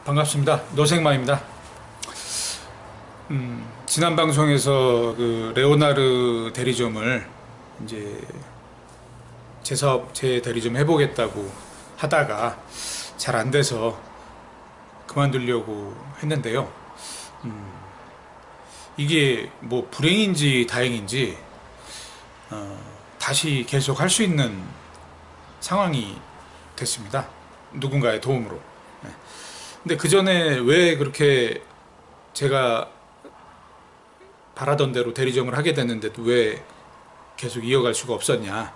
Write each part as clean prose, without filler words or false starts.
반갑습니다. 노생마입니다. 지난 방송에서 그 레오나르 대리점을 이제 제 사업, 제 대리점 해보겠다고 하다가 잘 안 돼서 그만두려고 했는데요. 이게 뭐 불행인지 다행인지 다시 계속 할 수 있는 상황이 됐습니다. 누군가의 도움으로. 근데 그 전에 왜 그렇게 제가 바라던 대로 대리점을 하게 됐는데도 왜 계속 이어갈 수가 없었냐.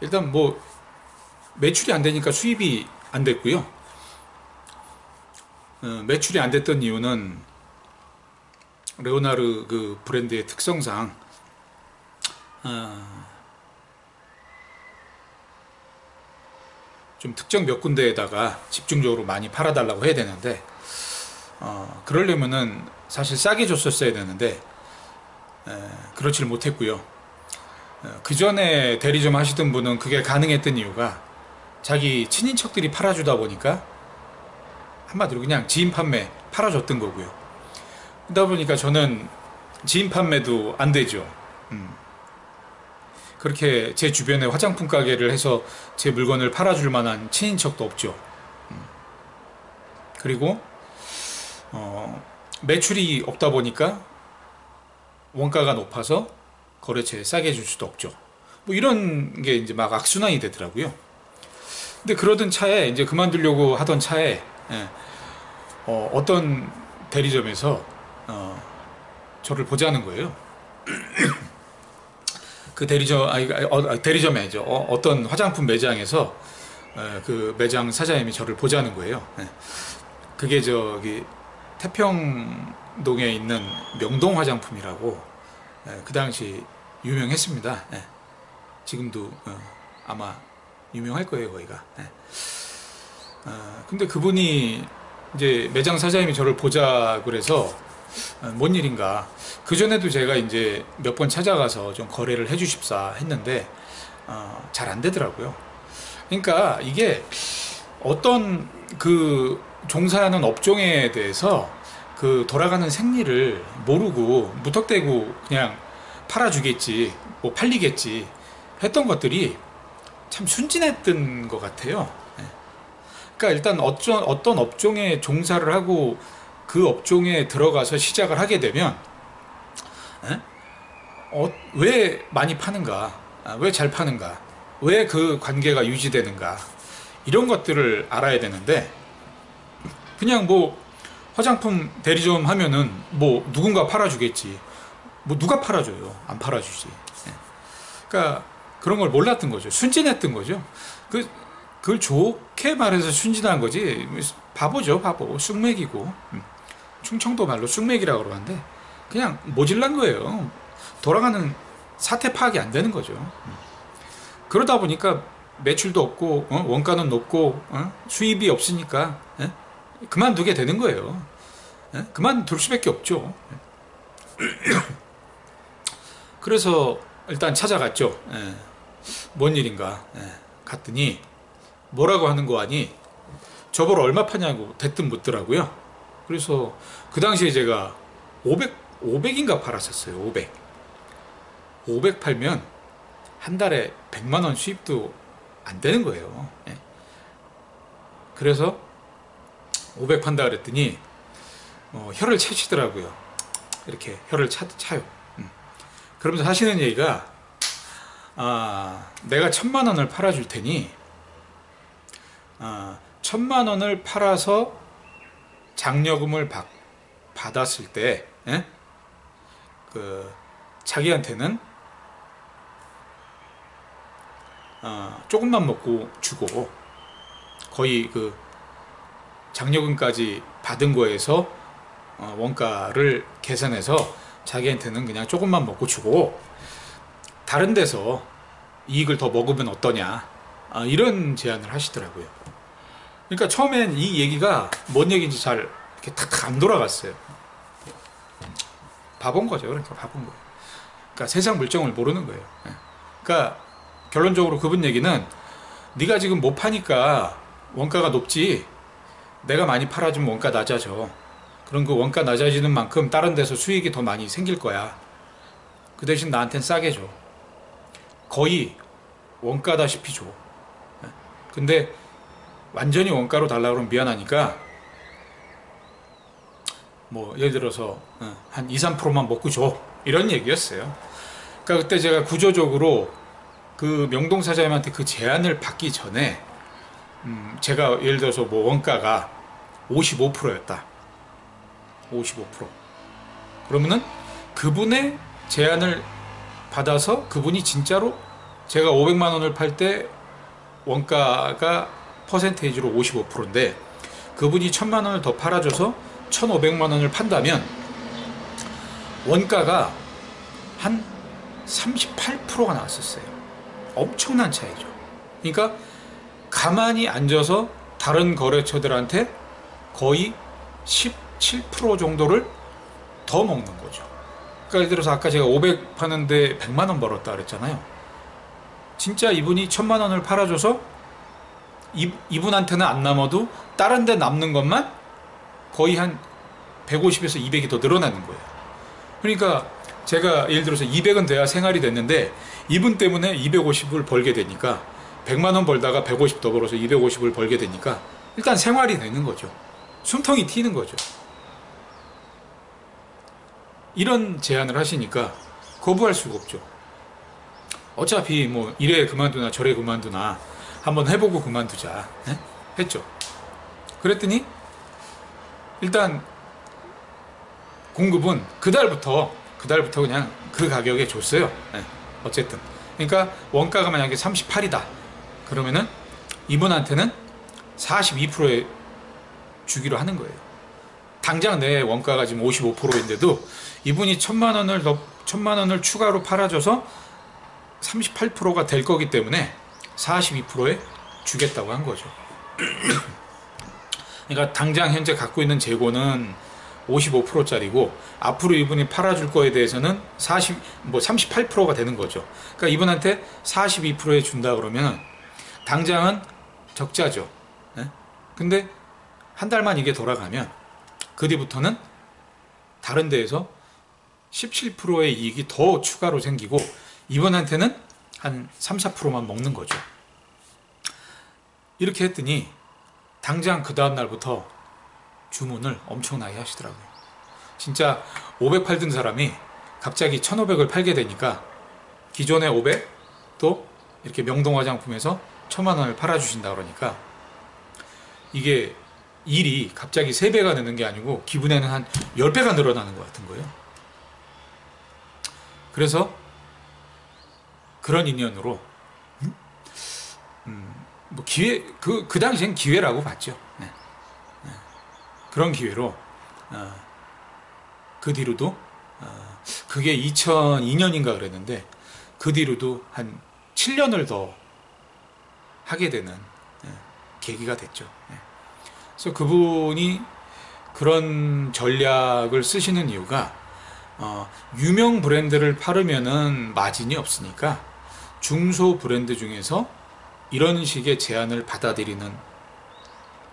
일단 뭐 매출이 안 되니까 수입이 안 됐고요. 매출이 안 됐던 이유는 레오나르 그 브랜드의 특성상 좀 특정 몇 군데에다가 집중적으로 많이 팔아달라고 해야 되는데 그러려면은 사실 싸게 줬었어야 되는데 그렇지를 못했고요. 그 전에 대리점 하시던 분은 그게 가능했던 이유가 자기 친인척들이 팔아주다 보니까 한마디로 그냥 지인 판매 팔아줬던 거고요. 그러다 보니까 저는 지인 판매도 안 되죠. 그렇게 제 주변에 화장품 가게를 해서 제 물건을 팔아줄 만한 친인척도 없죠. 그리고 매출이 없다 보니까 원가가 높아서 거래처에 싸게 줄 수도 없죠. 뭐 이런 게 이제 막 악순환이 되더라고요. 근데 그러던 차에 이제 그만두려고 하던 차에 어떤 대리점에서 저를 보자는 거예요. 그 대리점이죠. 어떤 화장품 매장에서 그 매장 사장님이 저를 보자는 거예요. 그게 저기 태평동에 있는 명동 화장품이라고 그 당시 유명했습니다. 지금도 아마 유명할 거예요, 거기가. 근데 그분이 이제 매장 사장님이 저를 보자 그래서 뭔 일인가. 그전에도 제가 이제 몇 번 찾아가서 좀 거래를 해 주십사 했는데 잘 안 되더라고요. 그러니까 이게 어떤 그 종사하는 업종에 대해서 그 돌아가는 생리를 모르고 무턱대고 그냥 팔아주겠지, 뭐 팔리겠지 했던 것들이 참 순진했던 것 같아요. 그러니까 일단 어떤 업종에 종사를 하고 그 업종에 들어가서 시작을 하게 되면 왜 많이 파는가, 왜 잘 파는가, 왜 그 관계가 유지되는가, 이런 것들을 알아야 되는데 그냥 뭐 화장품 대리점 하면은 뭐 누군가 팔아주겠지, 뭐 누가 팔아줘요? 안 팔아주지. 그러니까 그런 걸 몰랐던 거죠. 순진했던 거죠. 그걸 좋게 말해서 순진한 거지. 바보죠, 바보. 쑥맥이고. 충청도 말로 쑥맥이라고 그러는데 그냥 모질란 거예요. 돌아가는 사태 파악이 안 되는 거죠. 그러다 보니까 매출도 없고 원가는 높고 수입이 없으니까 그만두게 되는 거예요. 그만둘 수밖에 없죠. 그래서 일단 찾아갔죠. 뭔 일인가 갔더니 뭐라고 하는 거 아니, 저보러 얼마 파냐고 대뜸 묻더라고요. 그래서 그 당시에 제가 500인가 팔았었어요. 500 팔면 한 달에 100만 원 수입도 안 되는 거예요. 그래서 500 판다 그랬더니 혀를 차시더라고요. 이렇게 혀를 차요. 그러면서 하시는 얘기가 내가 1000만 원을 팔아줄 테니 1000만 원을 팔아서 장려금을 받았을 때 그 자기한테는 조금만 먹고 주고 거의 그 장려금까지 받은 거에서 원가를 계산해서 자기한테는 그냥 조금만 먹고 주고 다른 데서 이익을 더 먹으면 어떠냐, 이런 제안을 하시더라고요. 그러니까 처음엔 이 얘기가 뭔 얘기인지 잘 이렇게 탁 안 돌아갔어요. 바본 거죠. 그러니까 바본 거예요. 그러니까 세상 물정을 모르는 거예요. 그러니까 결론적으로 그분 얘기는 네가 지금 못 파니까 원가가 높지, 내가 많이 팔아주면 원가 낮아져. 그럼 그 원가 낮아지는 만큼 다른 데서 수익이 더 많이 생길 거야. 그 대신 나한텐 싸게 줘. 거의 원가다시피 줘. 근데 완전히 원가로 달라고 그러면 미안하니까 뭐 예를 들어서 한 2, 3%만 먹고 줘. 이런 얘기였어요. 그러니까 그때 제가 구조적으로 그 명동 사장님한테 그 제안을 받기 전에 제가 예를 들어서 뭐 원가가 55%였다. 55%. 그러면은 그분의 제안을 받아서 그분이 진짜로 제가 500만 원을 팔 때 원가가 퍼센테이지로 55%인데 그분이 1000만 원을 더 팔아줘서 1500만 원을 판다면 원가가 한 38%가 나왔었어요. 엄청난 차이죠. 그러니까 가만히 앉아서 다른 거래처들한테 거의 17% 정도를 더 먹는 거죠. 그러니까 예를 들어서 아까 제가 500 파는데 100만 원 벌었다 그랬잖아요. 진짜 이분이 1000만 원을 팔아줘서 이분한테는 안 남아도 다른 데 남는 것만 거의 한 150에서 200이 더 늘어나는 거예요. 그러니까 제가 예를 들어서 200은 돼야 생활이 됐는데 이분 때문에 250을 벌게 되니까 100만 원 벌다가 150 더 벌어서 250을 벌게 되니까 일단 생활이 되는 거죠. 숨통이 튀는 거죠. 이런 제안을 하시니까 거부할 수가 없죠. 어차피 뭐 이래 그만두나 저래 그만두나 한번 해보고 그만두자 했죠. 그랬더니 일단 공급은 그달부터 그냥 그 가격에 줬어요. 어쨌든 그러니까 원가가 만약에 38이다 그러면은 이분한테는 42%에 주기로 하는 거예요. 당장 내 원가가 지금 55%인데도 이분이 1000만 원을 추가로 팔아줘서 38%가 될 거기 때문에 42%에 주겠다고 한 거죠. 그러니까 당장 현재 갖고 있는 재고는 55%짜리고 앞으로 이분이 팔아줄 거에 대해서는 38%가 되는 거죠. 그러니까 이분한테 42%에 준다 그러면 당장은 적자죠. 근데 한 달만 이게 돌아가면 그 뒤부터는 다른 데에서 17%의 이익이 더 추가로 생기고 이분한테는 한 3, 4%만 먹는 거죠. 이렇게 했더니 당장 그 다음 날부터 주문을 엄청나게 하시더라고요. 진짜 500 팔던 사람이 갑자기 1500을 팔게 되니까 기존의 500또 이렇게 명동 화장품에서 1000만 원을 팔아주신다 그러니까 이게 일이 갑자기 3배가 느는 게 아니고 기분에는 한 10배가 늘어나는 것 같은 거예요. 그래서 그런 인연으로 뭐 기회 그 당시엔 기회라고 봤죠. 그런 기회로 그 뒤로도 그게 2002년인가 그랬는데 그 뒤로도 한 7년을 더 하게 되는 계기가 됐죠. 그래서 그분이 그런 전략을 쓰시는 이유가 유명 브랜드를 팔으면은 마진이 없으니까 중소 브랜드 중에서 이런 식의 제안을 받아들이는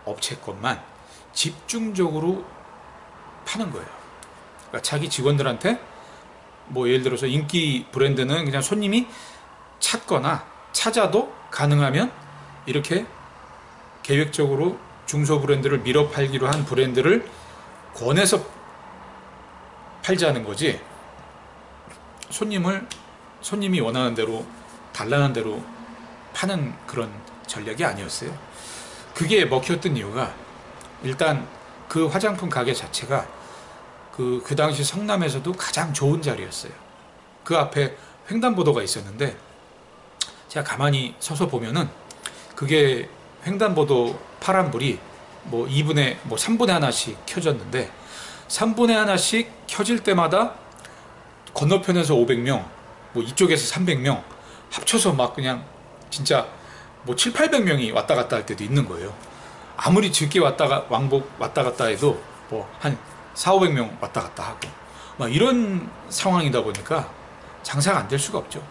업체 것만 집중적으로 파는 거예요. 그러니까 자기 직원들한테 뭐 예를 들어서 인기 브랜드는 그냥 손님이 찾거나 찾아도 가능하면 이렇게 계획적으로 중소 브랜드를 밀어 팔기로 한 브랜드를 권해서 팔자는 거지 손님이 원하는 대로 달라는 대로 파는 그런 전략이 아니었어요. 그게 먹혔던 이유가 일단 그 화장품 가게 자체가 그 당시 성남에서도 가장 좋은 자리였어요. 그 앞에 횡단보도가 있었는데 제가 가만히 서서 보면은 그게 횡단보도 파란불이 뭐 2분의 뭐 3분의 하나씩 켜졌는데 3분의 하나씩 켜질 때마다 건너편에서 500명 뭐 이쪽에서 300명 합쳐서 막 그냥 진짜 뭐 7, 800명이 왔다 갔다 할 때도 있는 거예요. 아무리 늦게 왕복 왔다 갔다 해도 뭐 한 4, 500명 왔다 갔다 하고 막 이런 상황이다 보니까 장사가 안 될 수가 없죠.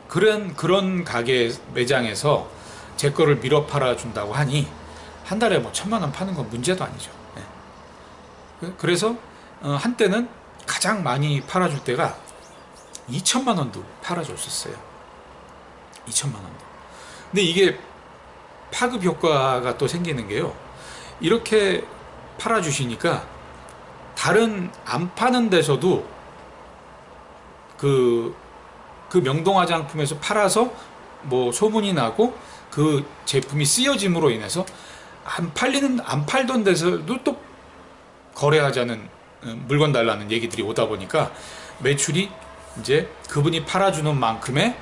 그런 가게 매장에서 제 거를 밀어 팔아 준다고 하니 한 달에 뭐 1,000만 원 파는 건 문제도 아니죠. 그래서 한때는 가장 많이 팔아줄 때가 2천만 원도 팔아줬었어요. 2천만 원도. 근데 이게 파급 효과가 또 생기는 게요. 이렇게 팔아주시니까 다른 안 파는 데서도 그 명동 화장품에서 팔아서 뭐 소문이 나고 그 제품이 쓰여짐으로 인해서 안 팔던 데서도 또 거래하자는 물건 달라는 얘기들이 오다 보니까 매출이 이제 그분이 팔아주는 만큼의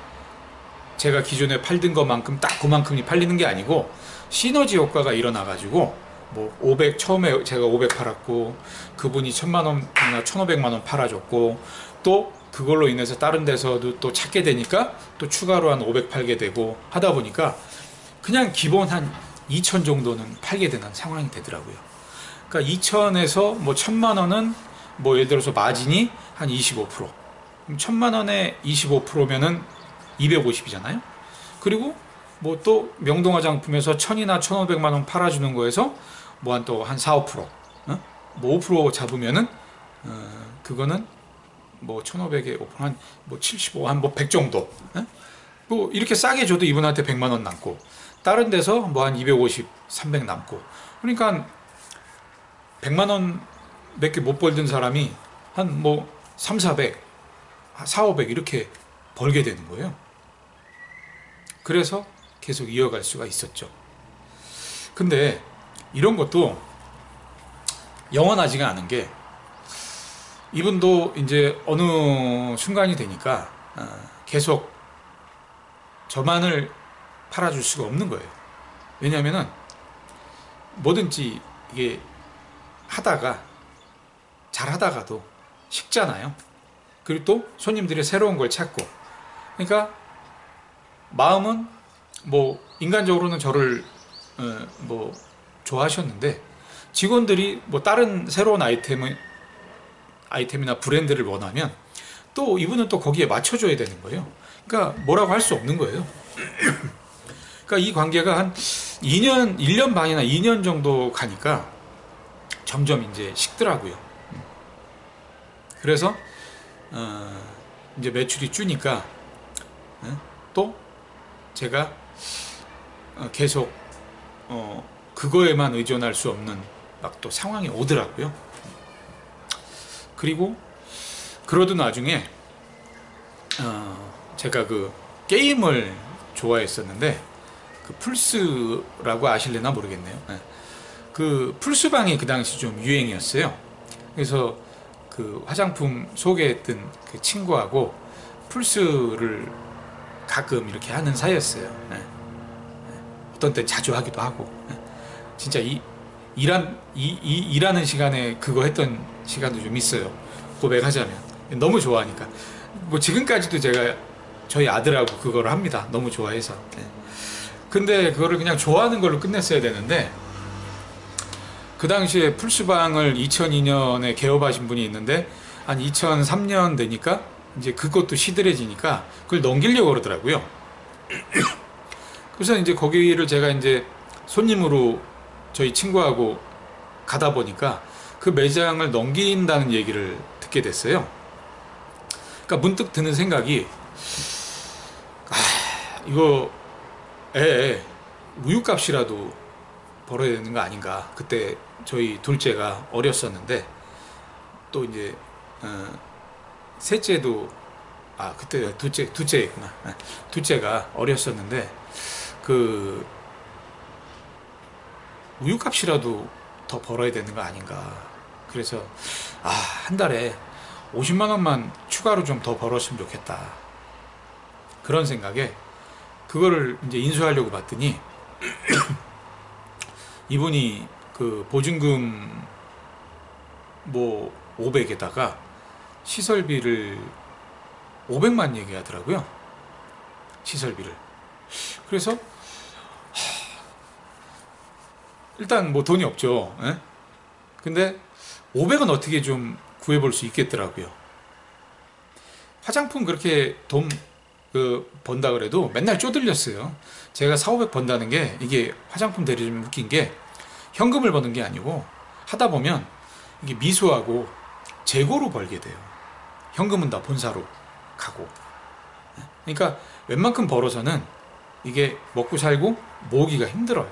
제가 기존에 팔던 것만큼 딱 그만큼이 팔리는 게 아니고 시너지 효과가 일어나 가지고 뭐 500 처음에 제가 500 팔았고 그분이 1,000만 원이나 1,500만 원 팔아줬고 또 그걸로 인해서 다른 데서도 또 찾게 되니까 또 추가로 한 500 팔게 되고 하다 보니까 그냥 기본 한 2,000 정도는 팔게 되는 상황이 되더라고요. 그러니까 2,000에서 뭐 1,000만 원은 뭐 예를 들어서 마진이 한 25%. 그럼 1,000만 원에 25%면은 250이잖아요. 그리고 뭐 또 명동 화장품에서 1,000이나 1,500만 원 팔아주는 거에서 뭐 한 또 한 4, 5%, 뭐 5% 잡으면은 그거는 뭐 1,500에 5% 한 뭐 75, 한 뭐 100 정도. 뭐 이렇게 싸게 줘도 이분한테 100만 원 남고 다른 데서 뭐 한 250, 300 남고 그러니까 100만 원 몇 개 못 벌던 사람이 한 뭐 3, 400, 4, 500 이렇게 벌게 되는 거예요. 그래서 계속 이어갈 수가 있었죠. 근데 이런 것도 영원하지가 않은 게 이분도 이제 어느 순간이 되니까 계속 저만을 팔아줄 수가 없는 거예요. 왜냐하면은 뭐든지 이게 하다가 잘 하다가도 식잖아요. 그리고 또 손님들이 새로운 걸 찾고 그러니까 마음은 뭐 인간적으로는 저를 뭐 좋아하셨는데 직원들이 뭐 다른 새로운 아이템이나 브랜드를 원하면 또 이분은 또 거기에 맞춰줘야 되는 거예요. 그러니까 뭐라고 할 수 없는 거예요. 그러니까 이 관계가 한 2년, 1년 반이나 2년 정도 가니까 점점 이제 식더라고요. 그래서 이제 매출이 주니까 또 제가 계속 그거에만 의존할 수 없는 막 또 상황이 오더라고요. 그리고 그러던 와중에 제가 그 게임을 좋아했었는데 그 플스라고 아실래나 모르겠네요. 그 플스방이 그 당시 좀 유행이었어요. 그래서 그 화장품 소개했던 그 친구하고 플스를 가끔 이렇게 하는 사이였어요. 어떤 때 자주 하기도 하고. 진짜 일하는 시간에 그거 했던 시간도 좀 있어요. 고백하자면. 너무 좋아하니까. 뭐 지금까지도 제가 저희 아들하고 그거를 합니다. 너무 좋아해서. 근데 그거를 그냥 좋아하는 걸로 끝냈어야 되는데 그 당시에 플스방을 2002년에 개업하신 분이 있는데 한 2003년 되니까 이제 그것도 시들해지니까 그걸 넘기려고 그러더라고요. 그래서 이제 거기를 제가 이제 손님으로 저희 친구하고 가다 보니까 그 매장을 넘긴다는 얘기를 듣게 됐어요. 그러니까 문득 드는 생각이 이거 우유값이라도 벌어야 되는 거 아닌가. 그때 저희 둘째가 어렸었는데 또 이제 셋째도 그때 둘째였구나. 둘째가 어렸었는데 그 우유값이라도 더 벌어야 되는 거 아닌가. 그래서 한 달에 50만 원만 추가로 좀 더 벌었으면 좋겠다. 그런 생각에 그거를 이제 인수하려고 봤더니 이분이 그 보증금 뭐 500에다가 시설비를 500만 얘기하더라고요. 시설비를. 그래서 일단 뭐 돈이 없죠. 근데 500은 어떻게 좀 구해볼 수 있겠더라고요. 화장품 그렇게 돈 번다 그래도 맨날 쪼들렸어요. 제가 4, 500 번다는 게 이게 화장품 대리 좀 웃긴 게 현금을 버는 게 아니고 하다 보면 이게 미수하고 재고로 벌게 돼요. 현금은 다 본사로 가고. 그러니까 웬만큼 벌어서는 이게 먹고 살고 모으기가 힘들어요.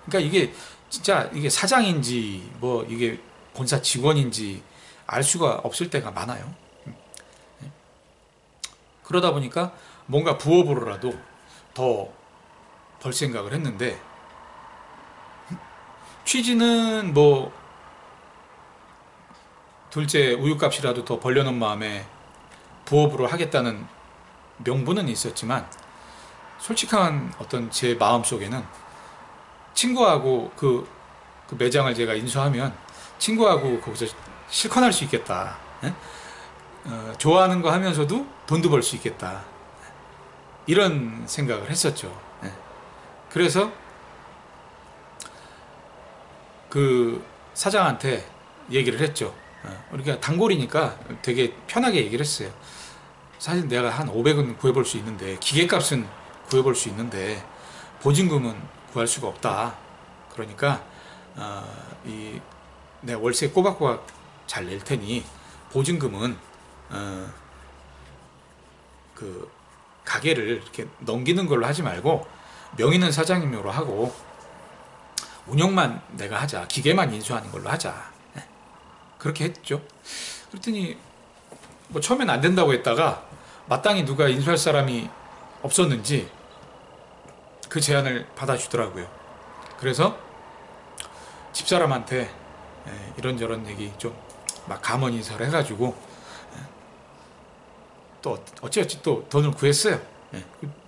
그러니까 이게 진짜 이게 사장인지 뭐 이게 본사 직원인지 알 수가 없을 때가 많아요. 그러다 보니까 뭔가 부업으로라도 더 벌 생각을 했는데, 취지는 뭐 둘째 우유값이라도 더 벌려놓은 마음에 부업으로 하겠다는 명분은 있었지만, 솔직한 어떤 제 마음속에는 친구하고 그 매장을 제가 인수하면 친구하고 거기서 실컷 할 수 있겠다. 좋아하는 거 하면서도 돈도 벌 수 있겠다. 이런 생각을 했었죠. 그래서 그 사장한테 얘기를 했죠. 우리가 단골이니까 되게 편하게 얘기를 했어요. 사실 내가 한 500은 구해볼 수 있는데, 기계값은 구해볼 수 있는데 보증금은 구할 수가 없다. 그러니까 내가 월세 꼬박꼬박 잘 낼 테니 보증금은 그 가게를 이렇게 넘기는 걸로 하지 말고 명의는 사장님으로 하고 운영만 내가 하자. 기계만 인수하는 걸로 하자. 그렇게 했죠. 그랬더니 뭐 처음엔 안 된다고 했다가 마땅히 누가 인수할 사람이 없었는지 그 제안을 받아주더라고요. 그래서 집사람한테 이런저런 얘기 좀 막 감언 인사를 해가지고 또 어찌어찌 또 돈을 구했어요.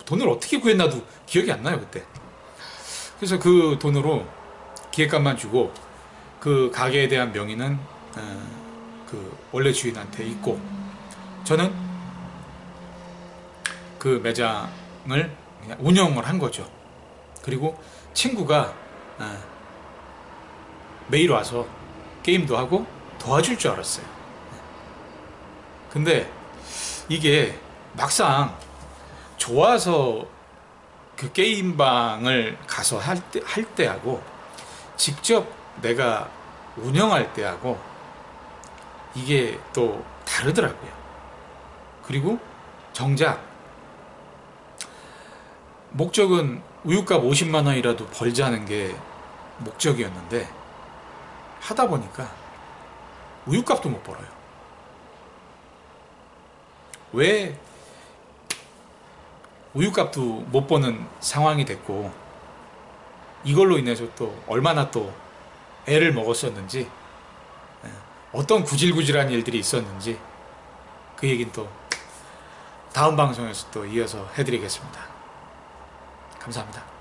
돈을 어떻게 구했나도 기억이 안 나요, 그때. 그래서 그 돈으로 기획값만 주고 그 가게에 대한 명의는 그 원래 주인한테 있고, 저는 그 매장을 그냥 운영을 한 거죠. 그리고 친구가 매일 와서 게임도 하고 도와줄 줄 알았어요. 근데 이게 막상 좋아서 그 게임방을 가서 할 때하고 직접 내가 운영할 때하고 이게 또 다르더라고요. 그리고 정작 목적은 우유값 50만 원이라도 벌자는 게 목적이었는데, 하다 보니까 우유값도 못 벌어요. 왜 우유값도 못 버는 상황이 됐고, 이걸로 인해서 또 얼마나 또 애를 먹었었는지, 어떤 구질구질한 일들이 있었는지, 그 얘기는 또 다음 방송에서 또 이어서 해드리겠습니다. 감사합니다.